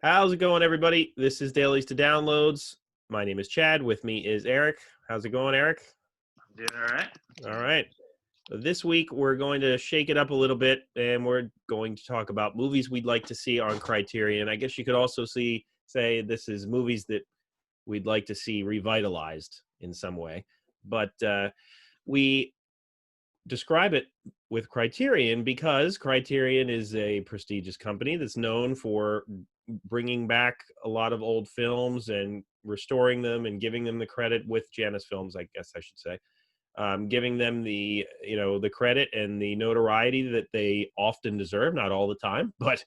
How's it going, everybody? This is Dailies to Downloads. My name is Chad. With me is Erik. How's it going, Erik? I'm doing all right. All right. This week, we're going to shake it up a little bit, and we're going to talk about movies we'd like to see on Criterion. I guess you could also say this is movies that we'd like to see revitalized in some way. But we describe it with Criterion because Criterion is a prestigious company that's known for bringing back a lot of old films and restoring them and giving them the credit with Janus Films, I guess I should say, giving them the credit and the notoriety that they often deserve. Not all the time, but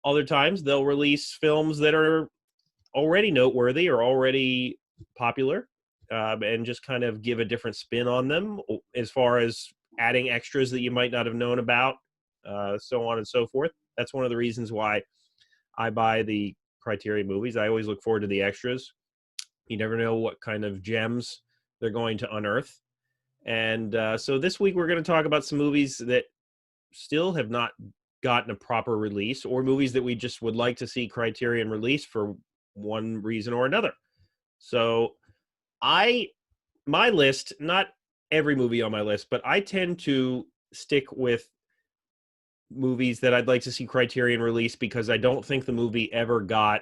other times they'll release films that are already noteworthy or already popular, and just kind of give a different spin on them as far as adding extras that you might not have known about, so on and so forth. That's one of the reasons why I buy the Criterion movies. I always look forward to the extras. You never know what kind of gems they're going to unearth. And so this week we're going to talk about some movies that still have not gotten a proper release, or movies that we just would like to see Criterion release for one reason or another. So my list, not every movie on my list, but I tend to stick with movies that I'd like to see Criterion release because I don't think the movie ever got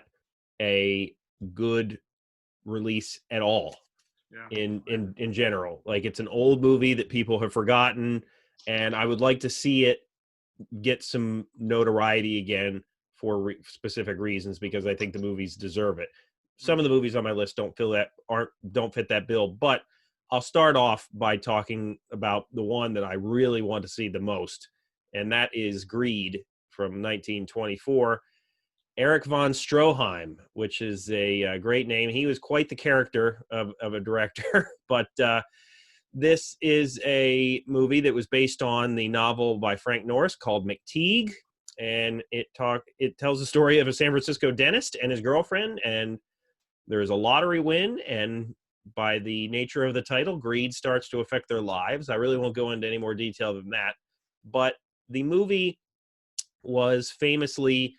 a good release at all. In general. Like, it's an old movie that people have forgotten, and I would like to see it get some notoriety again for specific reasons, because I think the movies deserve it. Some of the movies on my list don't fit that bill, but I'll start off by talking about the one that I really want to see the most, and that is Greed from 1924. Erich von Stroheim, which is a great name. He was quite the character of a director, but this is a movie that was based on the novel by Frank Norris called McTeague, and it tells the story of a San Francisco dentist and his girlfriend, and there's a lottery win, and by the nature of the title, greed starts to affect their lives. I really won't go into any more detail than that, but the movie was famously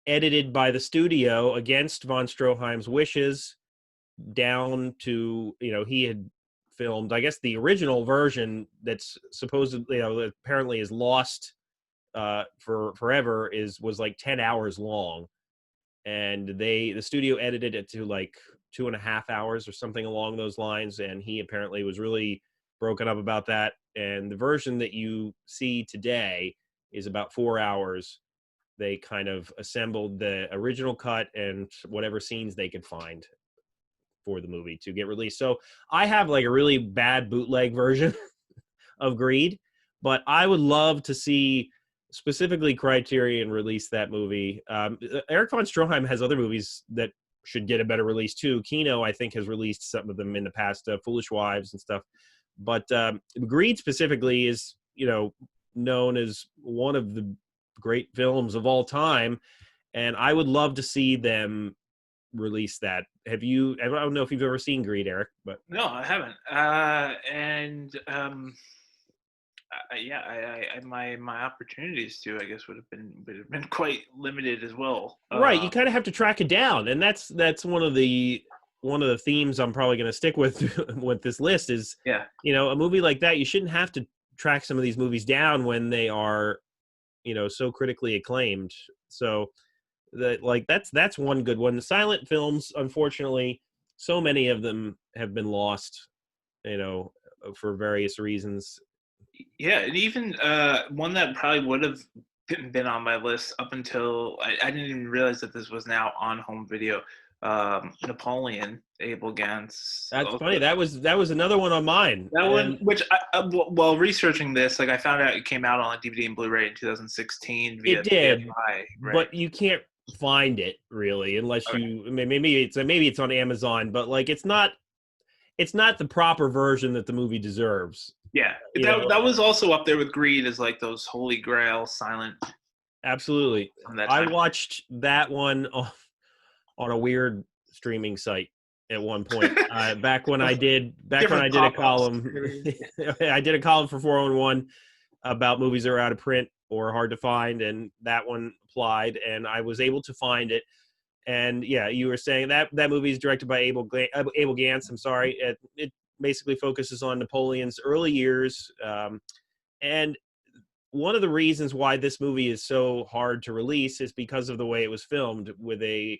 edited by the studio against von Stroheim's wishes, down to, he had filmed, I guess, the original version that's supposedly, apparently is lost for forever, was like 10 hours long, and the studio edited it to like 2.5 hours or something along those lines, and he apparently was really broken up about that. And the version that you see today is about 4 hours. They kind of assembled the original cut and whatever scenes they could find for the movie to get released. So I have like a really bad bootleg version of Greed, but I would love to see specifically Criterion release that movie. Erich von Stroheim has other movies that should get a better release too. Kino, I think, has released some of them in the past, Foolish Wives and stuff. But Greed specifically is, known as one of the great films of all time, and I would love to see them release that. I don't know if you've ever seen Greed, Erik, but No, I haven't. My opportunities to, I guess, would have been quite limited as well. Right, you kind of have to track it down, and that's one of the themes I'm probably going to stick with with this list is, yeah, a movie like that, you shouldn't have to track some of these movies down when they are, so critically acclaimed. So that's one good one. The silent films, unfortunately, so many of them have been lost, for various reasons. Yeah, and even one that probably would have been on my list up until I didn't even realize that this was now on home video. Napoleon, Abel Gance. That's funny. That was another one on mine. That one, which while researching this, like, I found out it came out on like DVD and Blu-ray in 2016 via it did, BFI, right? But you can't find it really unless maybe it's on Amazon, but like it's not the proper version that the movie deserves. Yeah, that was also up there with Greed as like those holy grail silent. Absolutely. I watched that one on a weird streaming site at one point. Back when I did a column, I did a column for 411 about movies that are out of print or hard to find, and that one applied, and I was able to find it. And yeah, you were saying that movie is directed by Abel Gance. I'm sorry. It basically focuses on Napoleon's early years. And one of the reasons why this movie is so hard to release is because of the way it was filmed, with a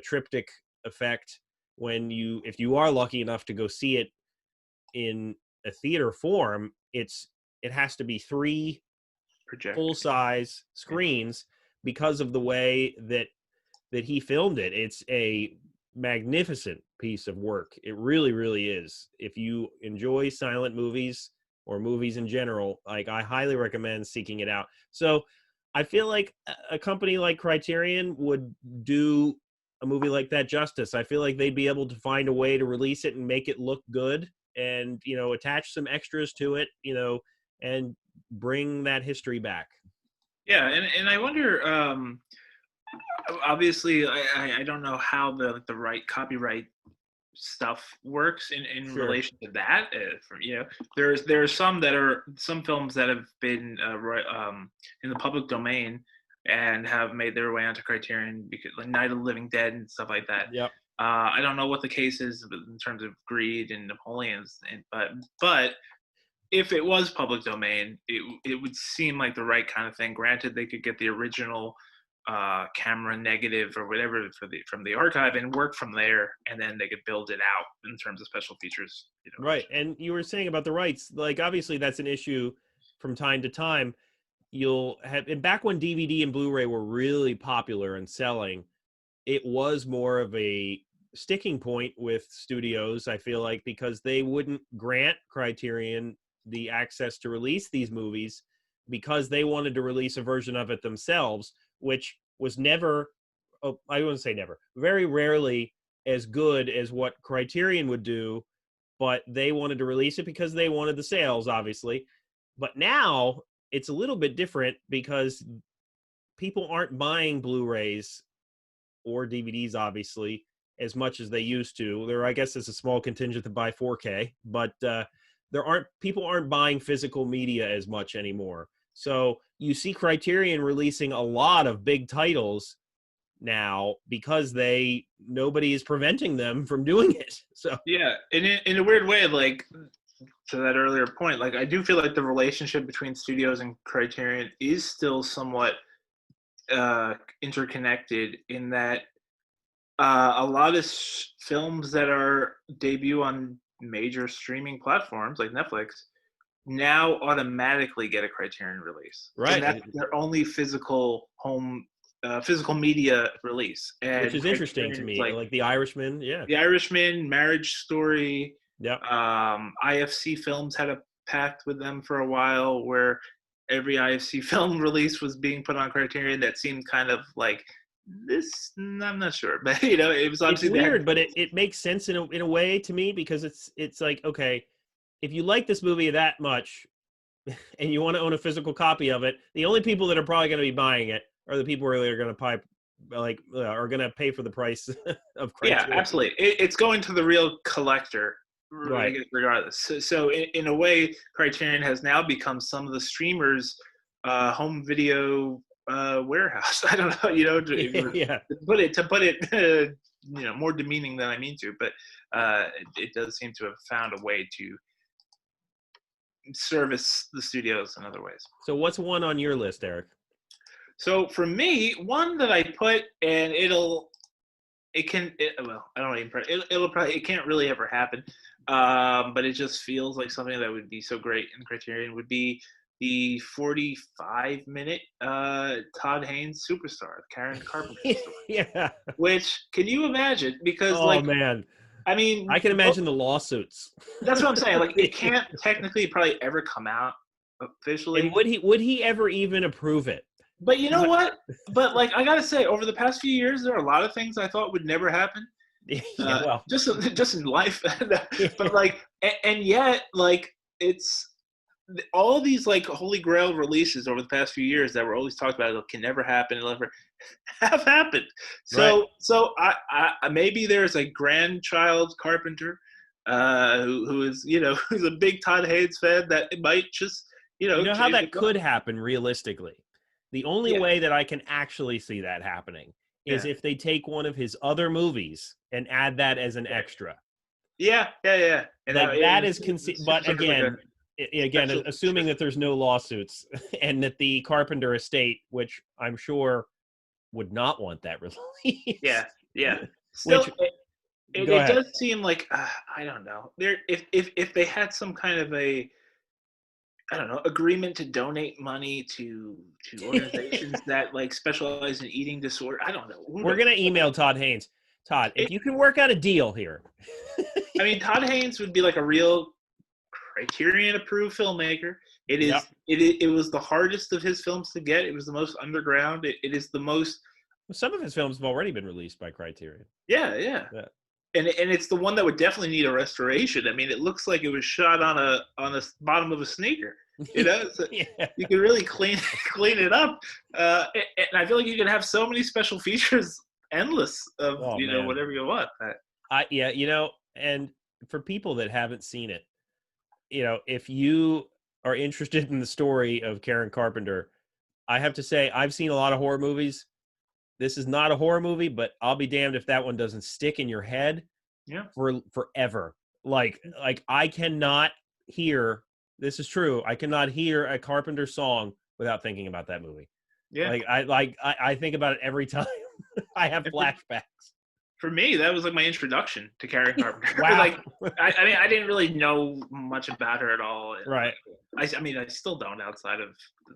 triptych effect. If you are lucky enough to go see it in a theater form, it has to be 3 full-size screens because of the way that he filmed it. It's a magnificent piece of work. It really, really is. If you enjoy silent movies or movies in general, like, I highly recommend seeking it out. So I feel like a company like Criterion would do a movie like that justice. I feel like they'd be able to find a way to release it and make it look good, and, attach some extras to it, and bring that history back. Yeah, and I wonder, obviously, I don't know how the right copyright stuff works in Sure. relation to that. There are some films that have been in the public domain and have made their way onto Criterion, because like Night of the Living Dead and stuff like that. Yep. I don't know what the case is in terms of greed and Napoleon's, but if it was public domain, it would seem like the right kind of thing. Granted, they could get the original camera negative or whatever from the archive and work from there, and then they could build it out in terms of special features. Right. And you were saying about the rights, like, obviously that's an issue from time to time. And back when DVD and Blu-ray were really popular and selling, it was more of a sticking point with studios, I feel like, because they wouldn't grant Criterion the access to release these movies because they wanted to release a version of it themselves, which was never, I wouldn't say never, very rarely as good as what Criterion would do, but they wanted to release it because they wanted the sales, obviously. But now it's a little bit different because people aren't buying Blu-rays or DVDs, obviously, as much as they used to. There, I guess, is a small contingent that buy 4K, but people aren't buying physical media as much anymore. So you see Criterion releasing a lot of big titles now because nobody is preventing them from doing it. So yeah, in a weird way, like, to that earlier point, like, I do feel like the relationship between studios and Criterion is still somewhat interconnected, in that a lot of films that are debut on major streaming platforms like Netflix now automatically get a Criterion release. Right. And that's their only physical media release. And which is interesting to me. Like The Irishman, yeah. The Irishman, Marriage Story. Yep. IFC Films had a pact with them for a while where every IFC film release was being put on Criterion. That seemed kind of like, this, I'm not sure, but it was obviously, it's weird, but it makes sense in a way to me, because it's like, okay, if you like this movie that much and you want to own a physical copy of it, the only people that are probably going to be buying it are the people really are going to are going to pay for the price of Criterion. Yeah, absolutely. It's going to the real collector, right? Regardless. So in a way, Criterion has now become some of the streamers' home video warehouse. I don't know, yeah. to put it more demeaning than I mean to, but it does seem to have found a way to service the studios in other ways. So what's one on your list, Erik? So for me, one that I put, and it can't really ever happen, but it just feels like something that would be so great in Criterion, would be the 45-minute Todd Haynes Superstar, Karen Carpenter story. Yeah. Which, can you imagine? Because, man. I mean, I can imagine the lawsuits. That's what I'm saying. Like, it can't technically probably ever come out officially. And would he ever even approve it? But you know what? But, like, I gotta say, over the past few years, there are a lot of things I thought would never happen. Just in life. But, like, and yet, like, it's all these, like, holy grail releases over the past few years that were always talked about, can never happen, it'll never have happened. So I maybe there's a grandchild Carpenter who is, who's a big Todd Haynes fan, that it might just, you how that could happen realistically. The only way that I can actually see that happening is if they take one of his other movies and add that as an extra. Yeah. And Like that is but sort of like again, special assuming feature. that there's no lawsuits and that the Carpenter estate, which I'm sure would not want that release. Yeah. Still, Which go it ahead. does seem like I don't know. There, if they had some kind of a, I don't know, agreement to donate money to organizations that like specialize in eating disorder. I don't know. We're gonna email Todd Haynes. Todd, if you can work out a deal here. I mean, Todd Haynes would be like a real Criterion approved filmmaker. Yep. It was the hardest of his films to get. It was the most underground. It is the most. Some of his films have already been released by Criterion. Yeah. And it's the one that would definitely need a restoration. I mean, it looks like it was shot on a bottom of a sneaker. You know, so you can really clean it up. And I feel like you can have so many special features, endless of know whatever you want. And for people that haven't seen it, if you are interested in the story of Karen Carpenter, I have to say I've seen a lot of horror movies. This is not a horror movie, but I'll be damned if that one doesn't stick in your head for forever. Like I cannot hear, this is true, I cannot hear a Carpenter song without thinking about that movie. Yeah. I think about it every time. I have flashbacks. For me, that was like my introduction to Karen Carpenter. Wow. I mean, I didn't really know much about her at all. Right. I mean, I still don't outside of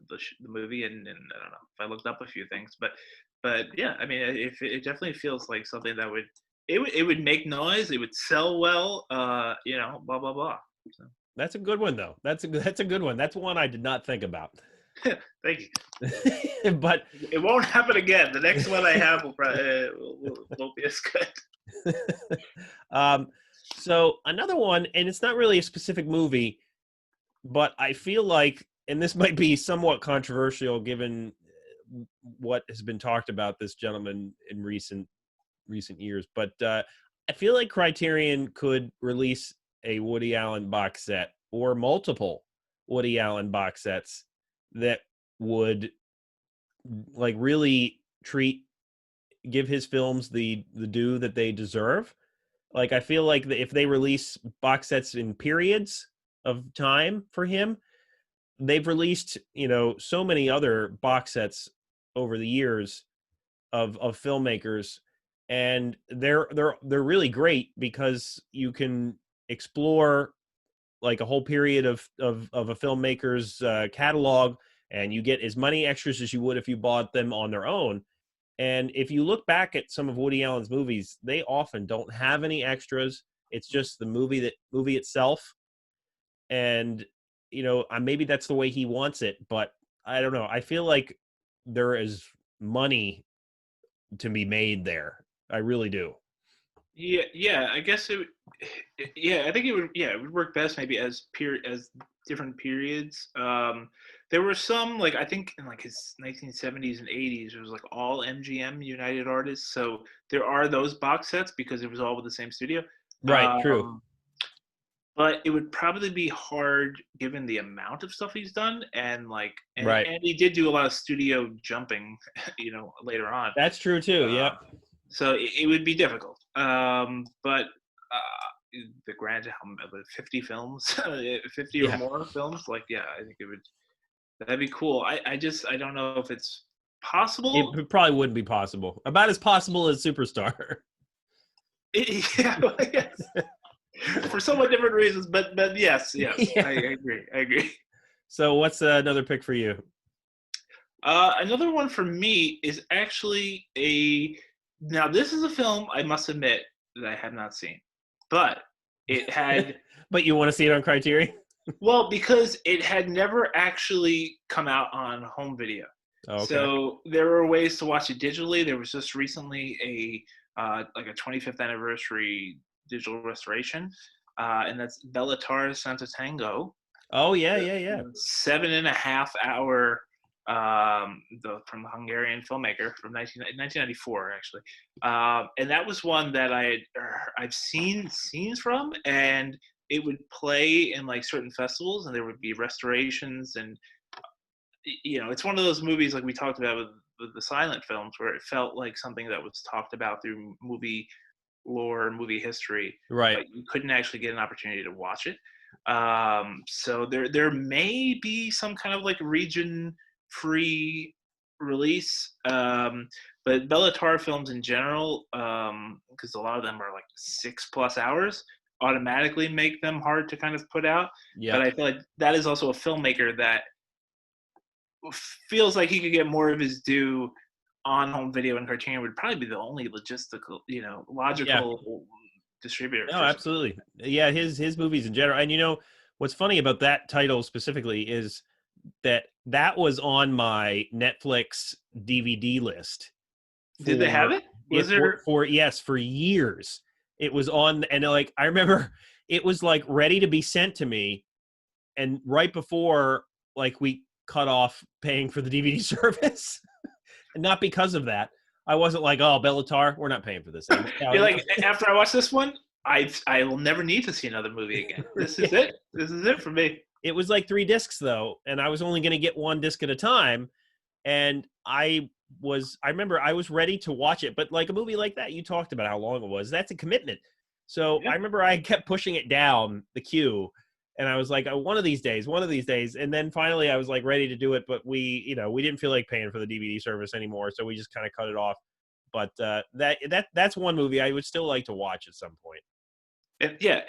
the movie, and I don't know if I looked up a few things, but yeah, I mean, it definitely feels like something that it would make noise, it would sell well, blah blah blah. So. That's a good one, though. That's a good one. That's one I did not think about. Thank you. But it won't happen again. The next one I have will probably won't be as good. So another one, and it's not really a specific movie, but I feel like, and this might be somewhat controversial given what has been talked about this gentleman in recent years, but I feel like Criterion could release a Woody Allen box set or multiple Woody Allen box sets that would like really give his films the due that they deserve. Like I feel like if they release box sets in periods of time for him, they've released so many other box sets over the years of filmmakers, and they're really great because you can explore like a whole period of a filmmaker's catalog, and you get as many extras as you would if you bought them on their own. And if you look back at some of Woody Allen's movies, they often don't have any extras. It's just the movie itself. And maybe that's the way he wants it, but I don't know. I feel like there is money to be made there. I really do. Yeah. I guess it. Yeah, I think it would. Yeah, it would work best maybe as different periods. There were some, like I think in like his 1970s and 80s, it was like all MGM United Artists. So there are those box sets because it was all with the same studio. Right. True. But it would probably be hard given the amount of stuff he's done, and right. And he did do a lot of studio jumping, later on. That's true too. Yeah. So it would be difficult. But the grand 50 films, 50 or more films, I think that'd be cool. I don't know if it's possible. It probably wouldn't be possible. About as possible as Superstar. Yes. For somewhat different reasons, but yes, yeah. I agree. So what's another pick for you? Another one for me is actually now this is a film I must admit that I have not seen, but it had. But you want to see it on Criterion? Well, because it had never actually come out on home video. Oh, okay. So there were ways to watch it digitally. There was just recently a 25th anniversary digital restoration, and that's Bellatar Santa Tango. Oh yeah. 7.5 hour from the Hungarian filmmaker from 1994 actually, and that was one that I've seen scenes from, and it would play in like certain festivals, and there would be restorations, and it's one of those movies like we talked about with the silent films, where it felt like something that was talked about through movie lore, movie history, Right. but you couldn't actually get an opportunity to watch it. So there may be some kind of like region free release, but Bellatar films in general, because a lot of them are like 6+ hours, automatically make them hard to kind of put out. Yeah. But I feel like that is also a filmmaker that feels like he could get more of his due on home video, and Criterion would probably be the only logistical, Yeah. logical distributor No, for some. absolutely. Yeah, his movies in general. And what's funny about that title specifically is that was on my Netflix DVD list Did they have for it? Was there? yes, for years. It was on, and like I remember it was like ready to be sent to me, and right before like we cut off paying for the DVD service. And not because of that. I wasn't like, oh, Bellatar, we're not paying for this anymore. You're like, after I watch this one, I will never need to see another movie again. This is it. This is it for me. It was like 3 discs though, and I was only going to get 1 disc at a time. And I remember I was ready to watch it, but like a movie like that, you talked about how long it was. That's a commitment. So Yeah. I remember I kept pushing it down the queue, and I was like, oh, one of these days. And then finally I was like ready to do it, but we didn't feel like paying for the DVD service anymore. So we just kind of cut it off. But that's one movie I would still like to watch at some point. And yeah,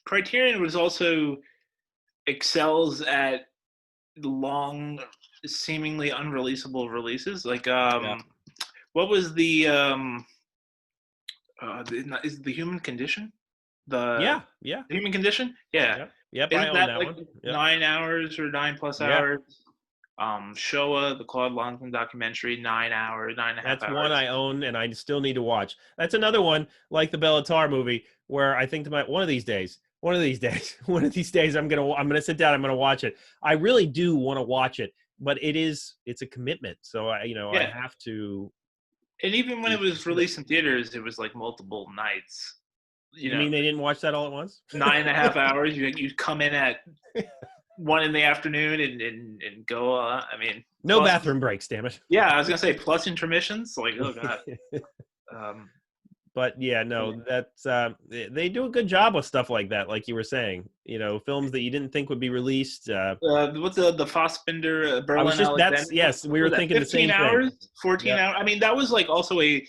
Criterion was also excels at long, seemingly unreleasable releases. Like Yeah. what was is the Human Condition? Yeah. The Human Condition? Yeah. Yep. I Isn't own that that like one. Yep. 9 hours or 9+ Yeah. hours? Showa, the Claude Longton documentary, 9 hours, 9.5 That's hours. one I own and I still need to watch. That's another one like the Bellatar movie where I think one of these days, I'm gonna sit down. I'm gonna watch it. I really do want to watch it, but it's a commitment. So I Yeah. have to. And even when it was released in theaters, it was like multiple nights. You mean they didn't watch that all at once? 9.5 hours. You come in at 1 in the afternoon and go. I mean, no bathroom breaks. Damn it. Yeah, I was gonna say plus intermissions. Like, oh god. But yeah, no, that's they do a good job with stuff like that, like you were saying. Films that you didn't think would be released. What's the Fassbinder Berlin Alexander? Yes, we were thinking the same 15 hours, thing. 14 hours. I mean, that was like also a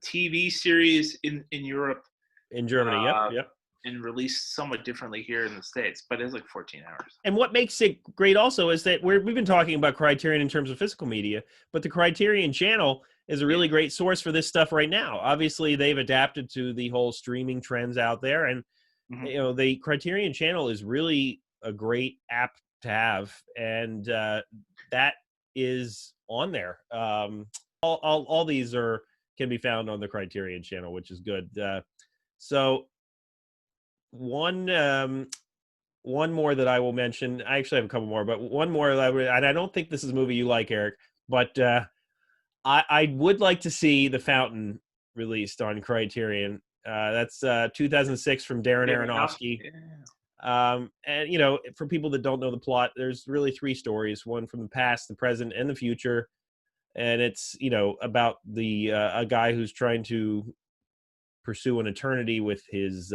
TV series in Europe. In Germany, yep. And released somewhat differently here in the States, but it's like 14 hours. And what makes it great also is that we've been talking about Criterion in terms of physical media, but the Criterion channel is a really great source for this stuff right now. Obviously, they've adapted to the whole streaming trends out there, and the Criterion channel is really a great app to have, and that is on there. All these can be found on the Criterion channel, which is good. So one more that I will mention. I actually have a couple more, but one more, and I don't think this is a movie you like, Eric, but I would like to see The Fountain released on Criterion. That's 2006 from Darren Aronofsky. Yeah. And for people that don't know the plot, there's really 3 stories: one from the past, the present, and the future. And it's about a guy who's trying to pursue an eternity with his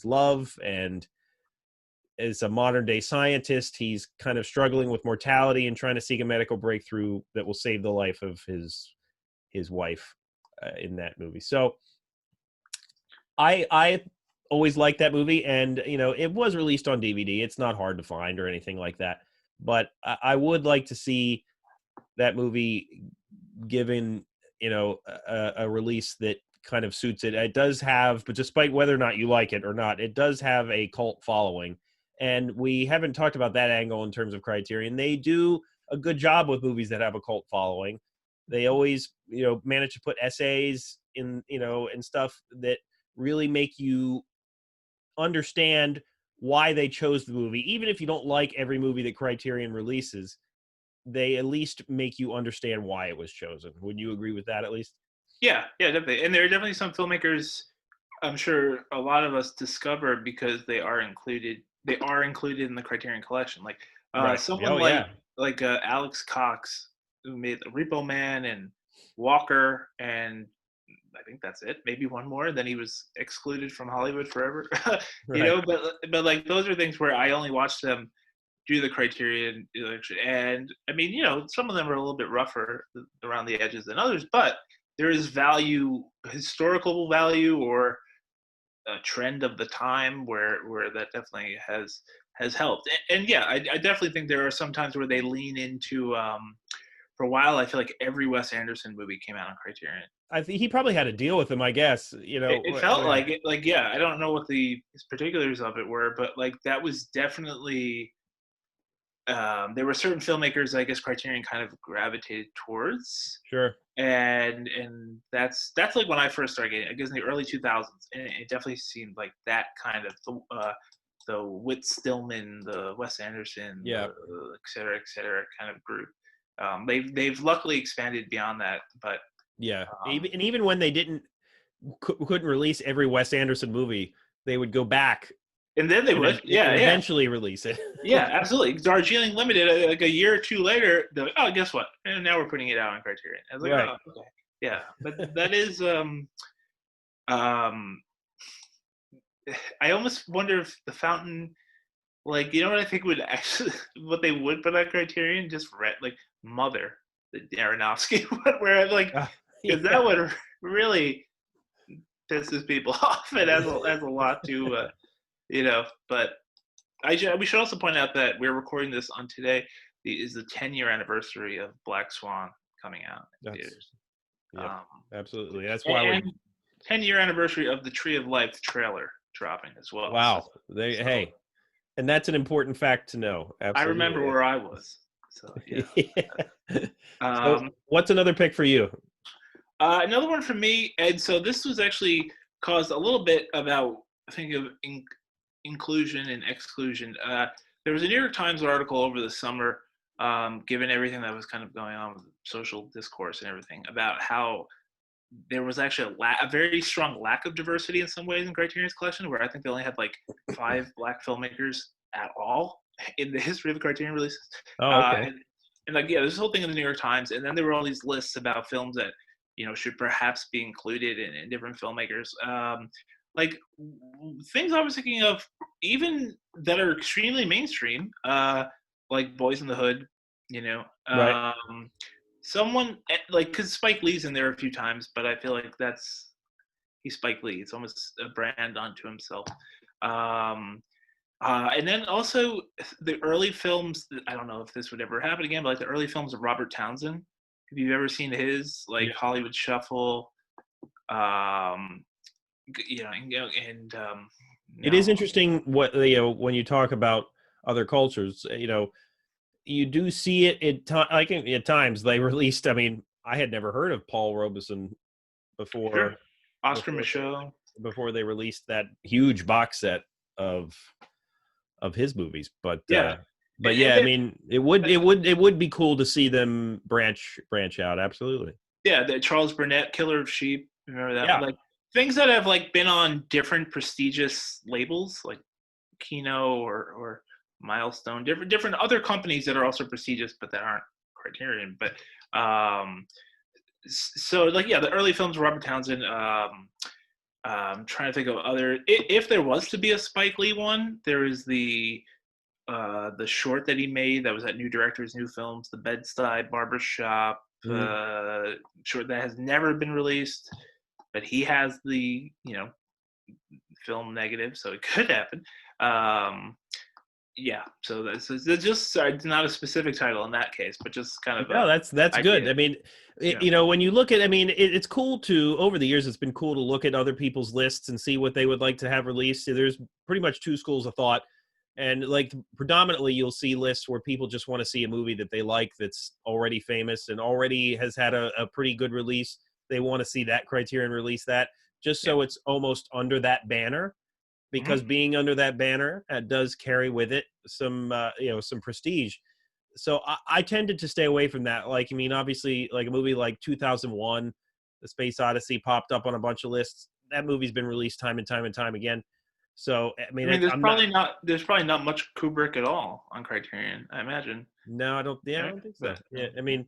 love, and as a modern day scientist, he's kind of struggling with mortality and trying to seek a medical breakthrough that will save the life of his wife in that movie. So I always liked that movie, and it was released on DVD. It's not hard to find or anything like that, but I would like to see that movie given a release that kind of suits it. It does have, but despite whether or not you like it or not, it does have a cult following. And we haven't talked about that angle in terms of Criterion. They do a good job with movies that have a cult following. They always, manage to put essays in, and stuff that really make you understand why they chose the movie. Even if you don't like every movie that Criterion releases, they at least make you understand why it was chosen. Would you agree with that at least? Yeah, definitely. And there are definitely some filmmakers I'm sure a lot of us discover because they are included in the Criterion Collection. Like Right. someone like like Alex Cox, who made Repo Man and Walker, and I think that's it. Maybe one more. Then he was excluded from Hollywood forever. Right. But like those are things where I only watched them do the Criterion election, and I mean, some of them are a little bit rougher around the edges than others, but there is value, historical value, or a trend of the time where that definitely has helped. And yeah, I definitely think there are some times where they lean into. For a while, I feel like every Wes Anderson movie came out on Criterion. I think he probably had a deal with them, I guess. It felt like it. Like, yeah, I don't know what the particulars of it were, but like that was definitely. There were certain filmmakers I guess Criterion kind of gravitated towards, Sure. and that's like when I first started getting it, I guess in the early 2000s, and it definitely seemed like that kind of the Whit Stillman, the Wes Anderson, Yeah. et cetera kind of group. They've luckily expanded beyond that, but Yeah. Even when they couldn't release every Wes Anderson movie, they would go back and then they would, yeah, eventually release it. Yeah, absolutely. Darjeeling Limited, like a year or two later, they're like, oh, guess what? And now we're putting it out on Criterion. I was like, Right. oh, okay, yeah. But that is, I almost wonder if the Fountain, like, you know what I think would actually, what they would put on Criterion, just like Mother, the Aronofsky one, where I'm like, because that would really pisses people off. It has a lot to, but. We should also point out that we're recording this on today is the 10-year anniversary of Black Swan coming out in theaters. Yeah, absolutely. That's why 10-year anniversary of the Tree of Life trailer dropping as well. Wow. Hey, and that's an important fact to know. Absolutely. I remember where I was. So yeah. So what's another pick for you? Another one for me, and so this was actually caused a little bit about, I think, of inclusion and exclusion. There was a New York Times article over the summer, given everything that was kind of going on with social discourse and everything, about how there was actually a very strong lack of diversity in some ways in Criterion's collection, where I think they only had like 5 Black filmmakers at all in the history of the Criterion releases. Oh, okay. And like, yeah, this whole thing in the New York Times, and then there were all these lists about films that should perhaps be included in different filmmakers. Like things I was thinking of, even that are extremely mainstream, like Boys in the Hood, Right. Someone like, because Spike Lee's in there a few times, but I feel like he's Spike Lee. It's almost a brand unto himself. And then also the early films, I don't know if this would ever happen again, but like the early films of Robert Townsend. Have you ever seen his, like, Hollywood Shuffle? It is interesting what when you talk about other cultures, you do see it at times they released. I mean, I had never heard of Paul Robeson before. Sure. Oscar Michaud. Before they released that huge box set of his movies, but yeah, I mean, it would be cool to see them branch out. Absolutely. Yeah, the Charles Burnett, Killer of Sheep. Remember that? Yeah. Like things that have like been on different prestigious labels, like Kino or Milestone, different other companies that are also prestigious, but that aren't Criterion. But so like, yeah, the early films, Robert Townsend. I'm trying to think of other. If there was to be a Spike Lee one, there is the short that he made that was at New Directors, New Films, The Bed-Stuy Barbershop, short that has never been released, but he has the film negative, so it could happen. Yeah, so that's just not a specific title in that case, but just kind of. No, that's good. I mean, when you look at, I mean, it's cool to, over the years, it's been cool to look at other people's lists and see what they would like to have released. There's pretty much 2 schools of thought, and like predominantly you'll see lists where people just want to see a movie that they like that's already famous and already has had a pretty good release. They want to see that Criterion release that, just so it's almost under that banner. Because being under that banner does carry with it some, some prestige. So I tended to stay away from that. Like, I mean, obviously, like a movie like 2001, The Space Odyssey popped up on a bunch of lists. That movie's been released time and time and time again. So I mean, I mean, I'm not. there's probably not much Kubrick at all on Criterion, I imagine. No, I don't. Yeah, I Right? don't think so. But Yeah, I mean,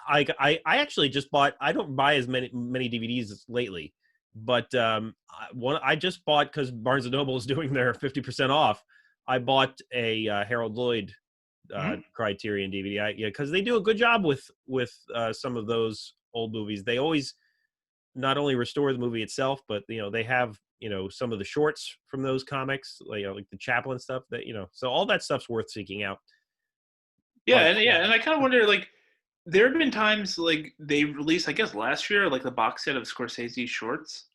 I actually just bought. I don't buy as many DVDs lately, but one I just bought because Barnes and Noble is doing their 50% off. I bought a Harold Lloyd mhm. Criterion DVD. Yeah, because they do a good job with some of those old movies. They always not only restore the movie itself, but they have some of the shorts from those comics, like the Chaplin stuff. So all that stuff's worth seeking out. But Yeah, and I kind of wonder, like, there have been times like they released, I guess last year, like the box set of Scorsese shorts.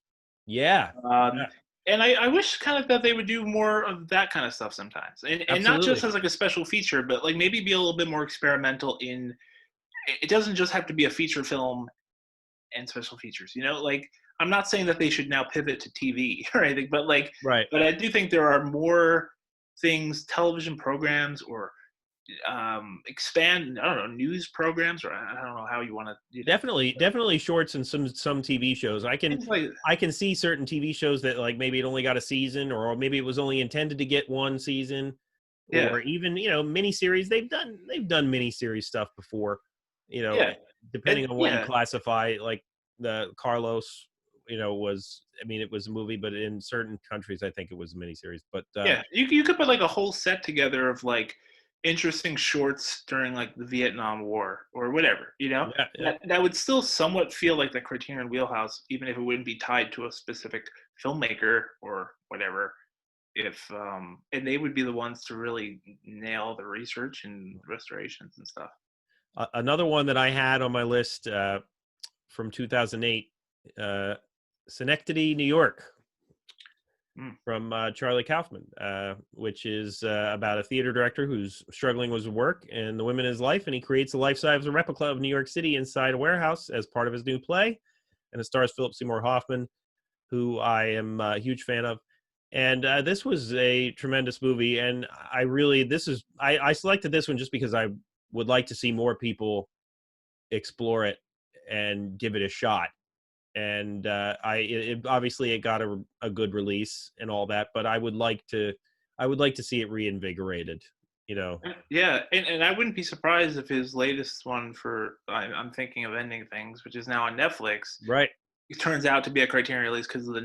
yeah, Um, yeah, and I wish kind of that they would do more of that kind of stuff sometimes, and not just absolutely. as like a special feature, but like maybe be a little bit more experimental in. It doesn't just have to be a feature film and special features. Like I'm not saying that they should now pivot to TV or anything, but like, Right. but I do think there are more things, television programs or expand. I don't know, news programs, or I don't know how you want to. Definitely shorts and some TV shows. Things like I can see certain TV shows that like maybe it only got a season, or maybe it was only intended to get one season, yeah, or even miniseries. They've done miniseries stuff before, yeah, depending on what you yeah. classify. Like the Carlos, was, I mean, it was a movie, but in certain countries I think it was a miniseries. But Yeah, you could put like a whole set together of like interesting shorts during like the Vietnam War or whatever, yeah, yeah. that would still somewhat feel like the Criterion wheelhouse, even if it wouldn't be tied to a specific filmmaker or whatever. If and they would be the ones to really nail the research and restorations and stuff. Another one that I had on my list from 2008, uh, Schenectady, New York, Mm. from Charlie Kaufman, which is about a theater director who's struggling with his work and the women in his life, and he creates a life-size replica of New York City inside a warehouse as part of his new play. And it stars Philip Seymour Hoffman, who I am a huge fan of. And this was a tremendous movie, and I selected this one just because I would like to see more people explore it and give it a shot. And obviously it got a good release and all that, but I would like to see it reinvigorated. Yeah, and I wouldn't be surprised if his latest one for I'm thinking of Ending Things, which is now on Netflix, Right. it turns out to be a Criterion release because of the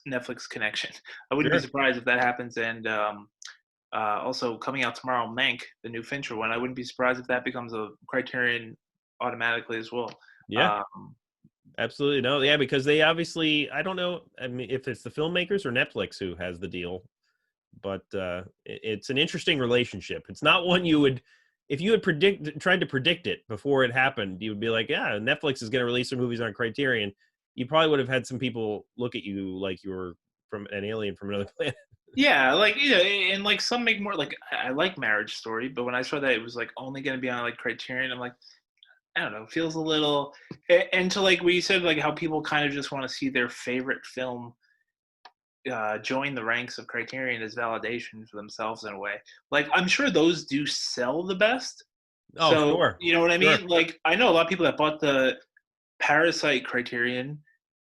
Netflix connection. I wouldn't be Sure. surprised if that happens. And also coming out tomorrow, Mank, the new Fincher one. I wouldn't be surprised if that becomes a Criterion automatically as well. Yeah, Um, absolutely. No, yeah, because they obviously, I don't know, I mean, if it's the filmmakers or Netflix who has the deal, but it's an interesting relationship. It's not one you would, if you had tried to predict it before it happened, you would be like, yeah, Netflix is going to release their movies on Criterion. You probably would have had some people look at you like you were from an alien from another planet. yeah, like and like some make more like I like Marriage Story, but when I saw that it was like only going to be on like Criterion, I'm like, I don't know, feels a little. And to like we said, like how people kind of just want to see their favorite film join the ranks of Criterion as validation for themselves in a way. Like I'm sure those do sell the best. Oh, So sure. you know what I Sure. mean? Like I know a lot of people that bought the Parasite Criterion,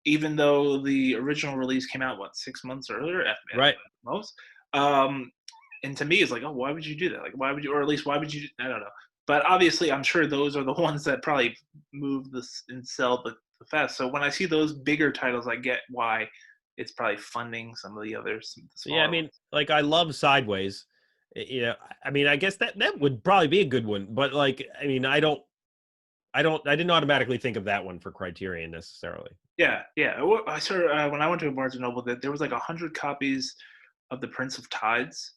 even though the original release came out what 6 months earlier at Right. most. Um, and to me, it's like, oh, why would you do that? Like, why would you, or at least why would you? I don't know. But obviously, I'm sure those are the ones that probably move this and sell the fast. So when I see those bigger titles, I get why it's probably funding some of the others, the Yeah, I smaller mean, ones. like I love Sideways. I mean, I guess that would probably be a good one, but like, I mean, I didn't automatically think of that one for Criterion necessarily. Yeah, yeah. I saw when I went to a Barnes and Noble that there was like 100 copies of The Prince of Tides.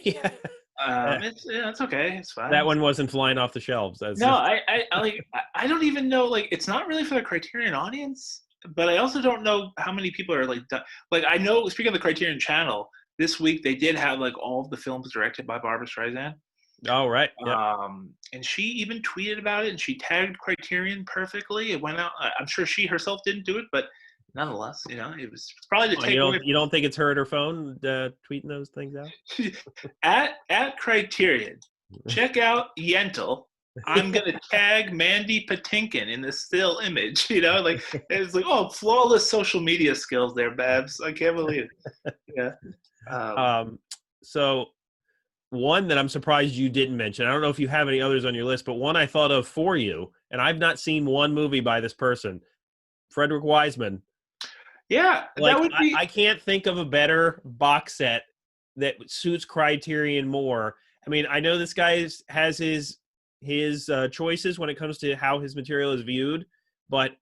Yeah. Yeah. It's okay. It's That fine. one wasn't flying off the shelves. That's No, I like I don't even know, like it's not really for the Criterion audience, but I also don't know how many people are like I know, speaking of the Criterion channel, this week they did have like all of the films directed by Barbara Streisand. oh, right. Yep. And she even tweeted about it and she tagged Criterion perfectly. It went out. I'm sure she herself didn't do it, but nonetheless, it was probably to Oh, take away you don't think it's her at her phone tweeting those things out? at Criterion. Check out Yentl. I'm gonna tag Mandy Patinkin in this still image. Like it's like, oh, flawless social media skills there, Babs. I can't believe it. Yeah. Um, so one that I'm surprised you didn't mention. I don't know if you have any others on your list, but one I thought of for you, and I've not seen one movie by this person, Frederick Wiseman. Yeah, that Like would be. I can't think of a better box set that suits Criterion more. I mean, I know this guy has his choices when it comes to how his material is viewed, but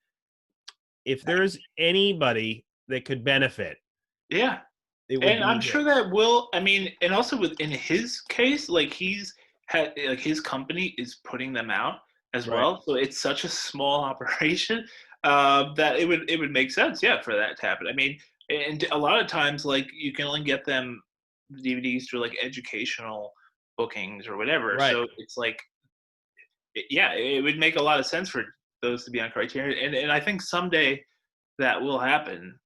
if there's anybody that could benefit, Yeah. it would And I'm be sure him. that will. I mean, and also in his case, like he's had like his company is putting them out as Right. well. So it's such a small operation that it would make sense, yeah, for that to happen. I mean, and a lot of times, like you can only get them DVDs through like educational bookings or whatever. Right. So it's like, yeah, it would make a lot of sense for those to be on Criterion, and I think someday that will happen.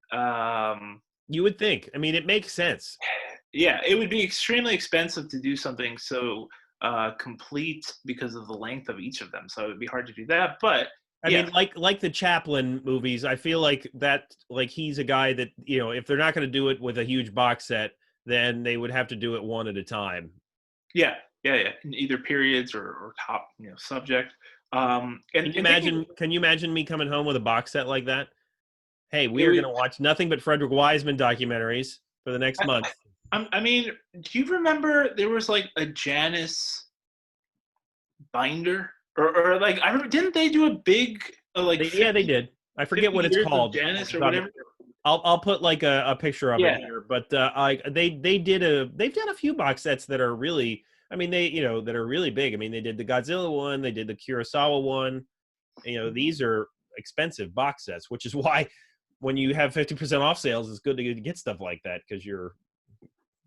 You would think. I mean, it makes sense. Yeah, it would be extremely expensive to do something so complete because of the length of each of them. So it would be hard to do that. But I yeah, mean, like the Chaplin movies, I feel like he's a guy that, if they're not going to do it with a huge box set, then they would have to do it one at a time. yeah, in either periods or top subject. Can you And thinking imagine? Can you imagine me coming home with a box set like that? Hey, we it are would, going to watch nothing but Frederick Wiseman documentaries for the next month. I mean, do you remember there was like a Janice binder or like I remember, didn't they do a big like Yeah, they 50, did. I forget 50 what it's years of called. Janice or whatever? I'll put like a picture of it Yeah, here, but they've done a few box sets that are really, I mean, that are really big. I mean, they did the Godzilla one, they did the Kurosawa one. These are expensive box sets, which is why when you have 50% off sales, it's good to get stuff like that because you're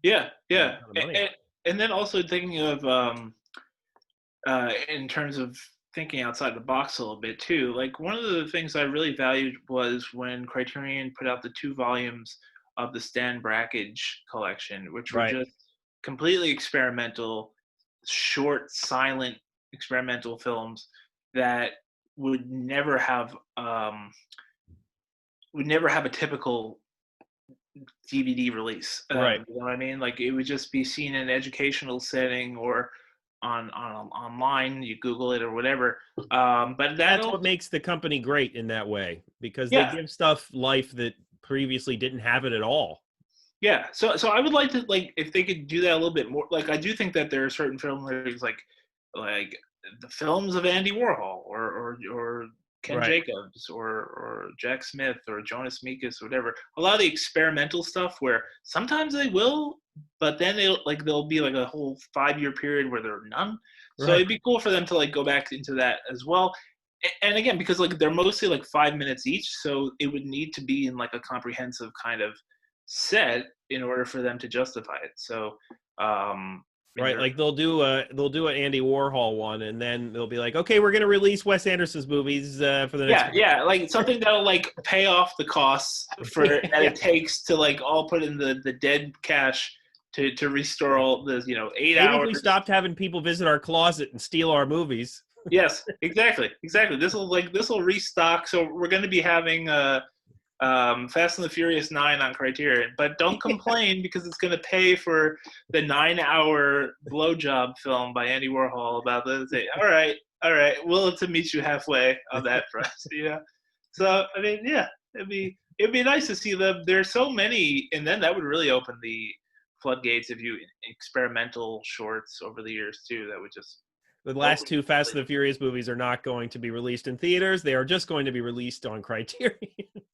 yeah. a ton of money on And then also thinking of in terms of thinking outside the box a little bit too. Like one of the things I really valued was when Criterion put out the 2 volumes of the Stan Brakhage collection, which it. were Right. just completely experimental, short, silent experimental films that would never have a typical DVD release. Right. You know what I mean? Like it would just be seen in an educational setting or on online. You Google it or whatever. But that That's also, what makes the company great in that way because they yeah, give stuff life that previously didn't have it at all. yeah. So I would like to like if they could do that a little bit more. Like I do think that there are certain filmmakers like the films of Andy Warhol or Ken Right. Jacobs or Jack Smith or Jonas Mekas or whatever. A lot of the experimental stuff where sometimes they will, but then there'll be like a whole 5-year period where there are none. So Right. it'd be cool for them to like go back into that as well. And again, because like they're mostly like 5 minutes each, so it would need to be in like a comprehensive kind of set in order for them to justify it. So in Right, their like they'll do an Andy Warhol one, and then they'll be like, okay, we're gonna release Wes Anderson's movies for the next. yeah, like something that'll like pay off the costs for that Yeah. it takes to like all put in the dead cash to restore all the 8 Maybe if hours. we stopped having people visit our closet and steal our movies. Yes, exactly. This will restock. So we're going to be having Fast and the Furious 9 on Criterion, but don't complain because it's going to pay for the 9-hour blowjob film by Andy Warhol about the thing. All right, willing to meet you halfway on that front. So I mean, yeah, it'd be nice to see them. There's so many, and then that would really open the floodgates of you experimental shorts over the years too. That would just The last open. two Fast and the Furious movies are not going to be released in theaters. They are just going to be released on Criterion.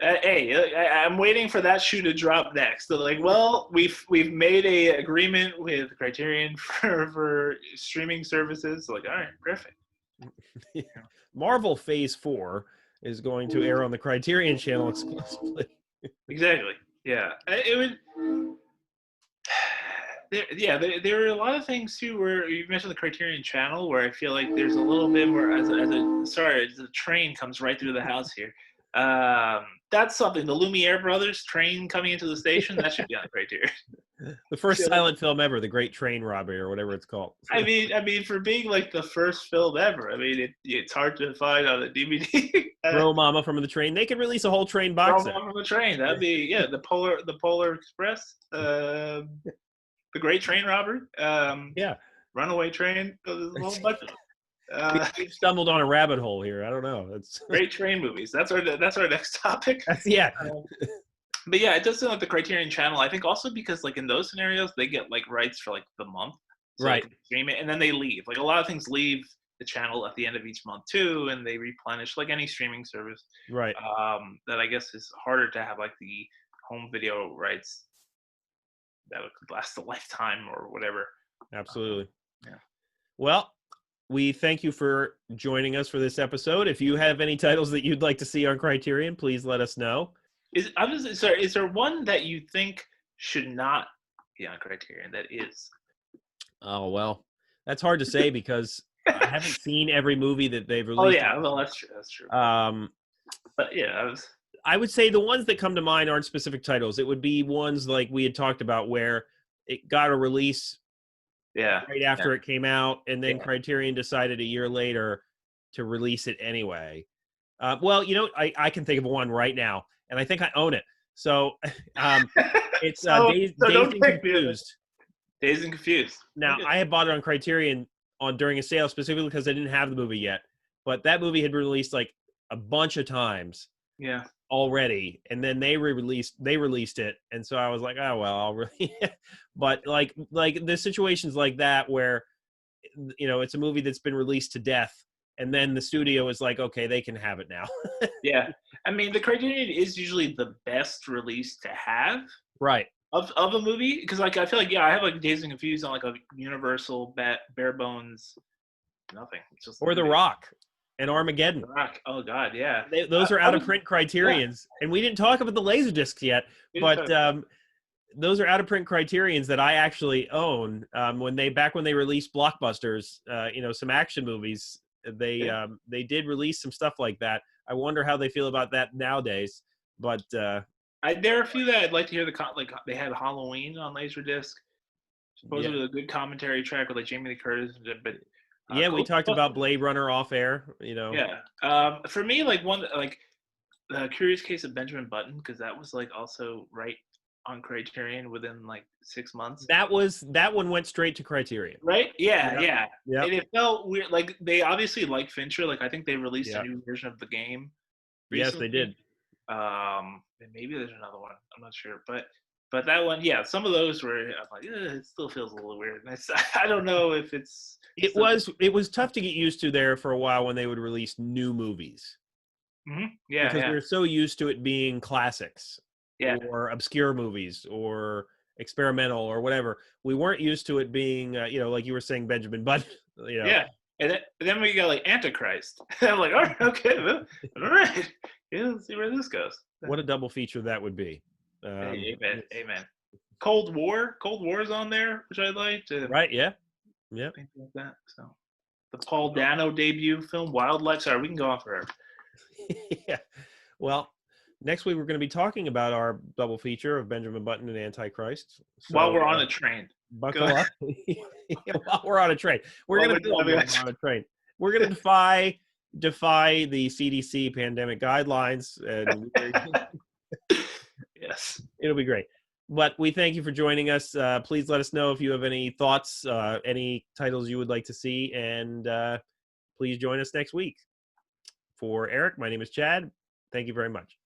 Hey, I'm waiting for that shoe to drop next. They're like, well, we've made a agreement with Criterion for streaming services. So like, all right, perfect. Marvel Phase 4 is going to air on the Criterion channel exclusively. Exactly. Yeah, it would. There are a lot of things too where you mentioned the Criterion channel where I feel like there's a little bit more as a train comes right through the house here. That's something. The Lumiere brothers train coming into the station, that should be on Criterion. The first So, silent film ever, The Great Train Robbery, or whatever it's called. I mean, for being like the first film ever, I mean, it's hard to find on a DVD. Throw Mama from the Train. They could release a whole train box set. From the train. That'd be the Polar Express, the Great Train Robbery, Yeah. Runaway Train. There's a whole bunch of them. We've stumbled on a rabbit hole here. I don't know. It's Great train movies. That's our next topic. yeah. But yeah, it does seem like the Criterion Channel. I think also because like in those scenarios, they get like rights for like the month, so right? They can stream it, and then they leave. Like a lot of things leave the channel at the end of each month too, and they replenish like any streaming service. Right. That I guess is harder to have like the home video rights that could last a lifetime or whatever. Absolutely. Yeah. Well, we thank you for joining us for this episode. If you have any titles that you'd like to see on Criterion, please let us know. Is there one that you think should not be on Criterion that is? Oh, well, that's hard to say because I haven't seen every movie that they've released. Oh yeah, well that's true. That's true. But yeah, I would say the ones that come to mind aren't specific titles. It would be ones like we had talked about where it got a release right after it came out, and then Criterion decided a year later to release it anyway. Well, you know, I can think of one right now, and I think I own it. So it's Dazed and Confused. Dazed and Confused. Now, I had bought it on Criterion during a sale specifically because I didn't have the movie yet. But that movie had been released like a bunch of times already. And then they released it. And so I was like, oh, well, I'll really. But like the situations like that where, you know, it's a movie that's been released to death. And then the studio is like, okay, they can have it now. Yeah. I mean, the Criterion is usually the best release to have. Right. Of a movie. Because, like, I feel like, I have, like, Dazed and Confused on, like, a Universal, bare bones, nothing. It's just or The Rock and Armageddon. The Rock. Oh, God, yeah. Those are out-of-print Criterions. Yeah. And we didn't talk about the Laserdiscs yet, but those are out-of-print Criterions that I actually own. When they released blockbusters, you know, some action movies, they did release some stuff like that. I wonder how they feel about that nowadays. But there are a few that I'd like to hear like they had Halloween on Laserdisc. Supposedly a good commentary track with like Jamie Lee Curtis, but we talked about Blade Runner off air. You know, for me, like one like the Curious Case of Benjamin Button, because that was like also right on Criterion within like 6 months. That one went straight to Criterion. Right? Yeah. And it felt weird. Like they obviously like Fincher. Like I think they released a new version of the game recently. Yes, they did. And maybe there's another one. I'm not sure, but that one, some of those were. I'm like, it still feels a little weird. And I don't know if it's. It was tough to get used to there for a while when they would release new movies. Mm-hmm. Yeah, because we were so used to it being classics. Yeah. Or obscure movies or experimental or whatever. We weren't used to it being, you know, like you were saying, Benjamin Button. You know. Yeah. And then we got like Antichrist. And I'm like, all right, okay, well, all right. Yeah, let's see where this goes. What a double feature that would be. Amen. Cold War's on there, which I liked. Right, yeah. Yeah. Things like that. So the Paul Dano debut film, Wildlife. Sorry, we can go on forever. Yeah. Well, next week, we're going to be talking about our double feature of Benjamin Button and Antichrist. So, while we're on a train. Buckle up. While we're on a train. We're going to on a train. We're going to defy the CDC pandemic guidelines. And yes. It'll be great. But we thank you for joining us. Please let us know if you have any thoughts, any titles you would like to see, and please join us next week. For Eric, my name is Chad. Thank you very much.